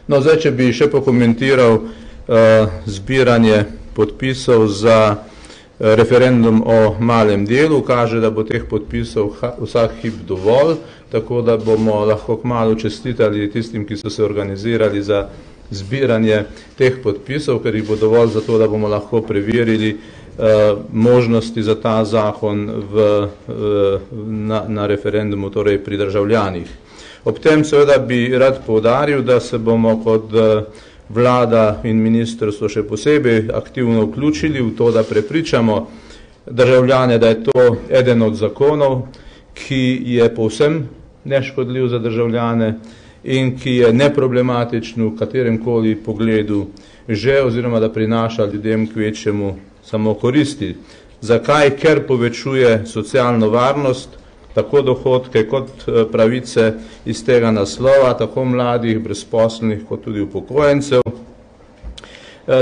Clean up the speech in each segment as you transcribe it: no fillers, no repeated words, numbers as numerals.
No, zdaj, če bi še pokomentiral zbiranje podpisov za referendum o malem delu, kaže, da bo teh podpisov vsak hip dovolj, tako da bomo lahko kmalu čestitali tistim, ki so se organizirali za zbiranje teh podpisov, ker jih bo dovolj za to, da bomo lahko preverili možnosti za ta zakon na referendumu, torej pri državljanih. Ob tem seveda bi rad poudaril, da se bomo kot vlada in ministrstvo še posebej aktivno vključili v to, da prepričamo državljane, da je to eden od zakonov, ki je povsem neškodljiv za državljane in ki je neproblematičen v kateremkoli pogledu že, oziroma da prinaša ljudem kvečjemu samo koristi. Zakaj? Ker povečuje socialno varnost, tako dohodke kot pravice iz tega naslova, tako mladih, brezposelnih, kot tudi upokojencev.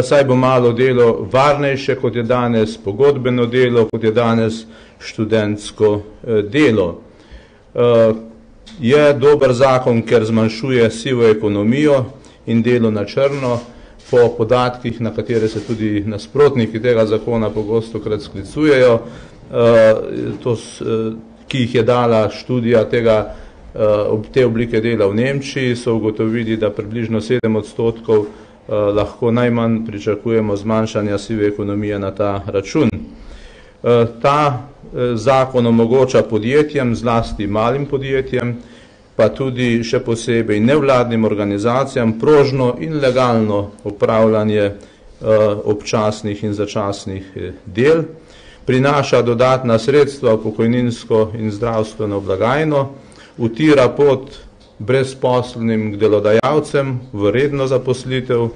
Saj bo malo delo varnejše, kot je danes pogodbeno delo, kot je danes študentsko delo. Je dober zakon, ker zmanjšuje sivo ekonomijo in delo na črno, po podatkih, na katere se tudi nasprotniki tega zakona pogosto krat sklicujejo, ki jih je dala študija te oblike dela v Nemčiji, so ugotovili, da približno 7% lahko najmanj pričakujemo zmanjšanja sive ekonomije na ta račun. Ta zakon omogoča podjetjem, zlasti malim podjetjem, pa tudi še posebej nevladnim organizacijam prožno in legalno upravljanje občasnih in začasnih del, prinaša dodatna sredstva v pokojninsko in zdravstveno blagajno, utira pot brezposelnim k delodajalcem v redno zaposlitev,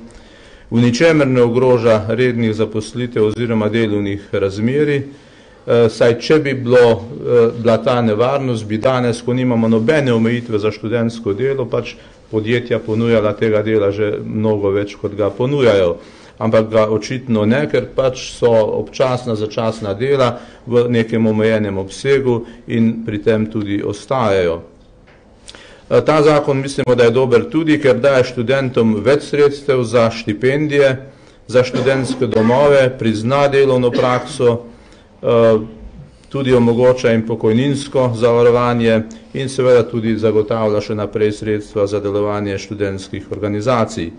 v ničemer ne ogroža rednih zaposlitev oziroma delovnih razmerij, saj če bi bila ta nevarnost, bi danes, ko nimamo nobene omejitve za študentsko delo, pač podjetja ponujala tega dela že mnogo več, kot ga ponujajo. Ampak ga očitno ne, ker pač so občasna, začasna dela v nekem omejenem obsegu in pri tem tudi ostajajo. Ta zakon mislimo, da je dober tudi, ker daje študentom več sredstev za štipendije, za študentske domove, prizna delovno prakso, tudi omogoča in pokojninsko zavarovanje in seveda tudi zagotavlja še naprej sredstva za delovanje študentskih organizacij.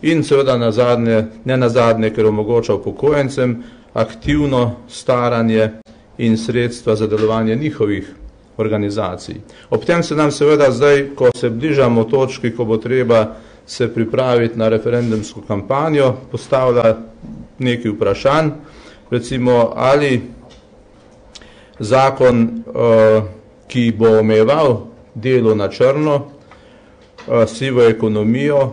In seveda ne nazadnje, ker omogoča upokojencem aktivno staranje in sredstva za delovanje njihovih organizacij. Ob tem se nam seveda zdaj, ko se bližamo točki, ko bo treba se pripraviti na referendumsko kampanjo, postavlja nekaj vprašanj, recimo ali zakon, ki bo omejeval delo na črno, sivo ekonomijo,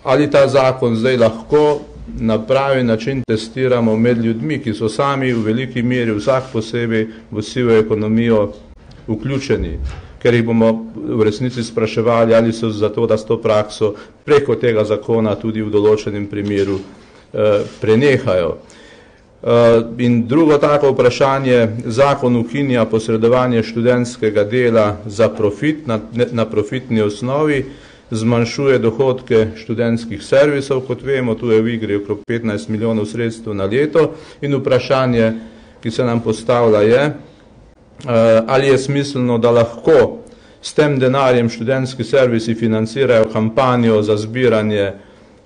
ali ta zakon zdaj lahko na pravi način testiramo med ljudmi, ki so sami v veliki meri vsak posebej v sivo ekonomijo vključeni, ker jih bomo v resnici spraševali, ali so zato, da s to prakso preko tega zakona tudi v določenem primeru prenehajo. In drugo tako vprašanje, zakon ukinja posredovanje študentskega dela za profit na profitni osnovi, zmanjšuje dohodke študentskih servisov, kot vemo, tu je v igri okrog 15 milijonov sredstev na leto in vprašanje, ki se nam postavlja je, ali je smiselno, da lahko s tem denarjem študentski servisi financirajo kampanjo za zbiranje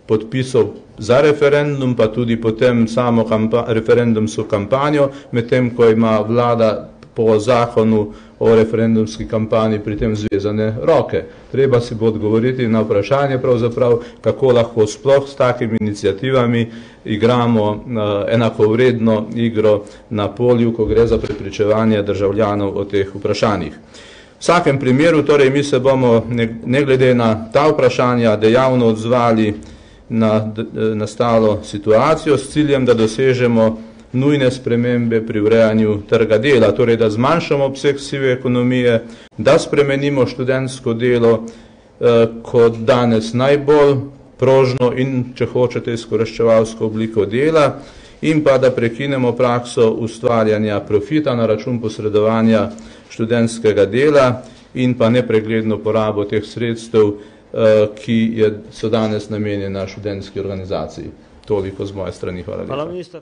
podpisov za referendum, pa tudi potem samo referendumsko kampanjo, medtem ko ima vlada po zakonu o referendumski kampanji pri tem zvezane roke. Treba si bo odgovoriti na vprašanje pravzaprav, kako lahko sploh s takimi iniciativami igramo enakovredno igro na polju, ko gre za prepričevanje državljanov o teh vprašanjih. V vsakem primeru, torej mi se bomo ne glede na ta vprašanja dejavno odzvali na nastalo situacijo s ciljem, da dosežemo nujne spremembe pri urejanju trga dela, torej da zmanjšamo obseg sive ekonomije, da spremenimo študentsko delo kot danes najbolj prožno in, če hočete, izkoriščevalsko obliko dela in pa da prekinemo prakso ustvarjanja profita na račun posredovanja študentskega dela in pa nepregledno porabo teh sredstev, ki so danes namenjena študentski organizaciji. Toliko z moje strani. Hvala lepa.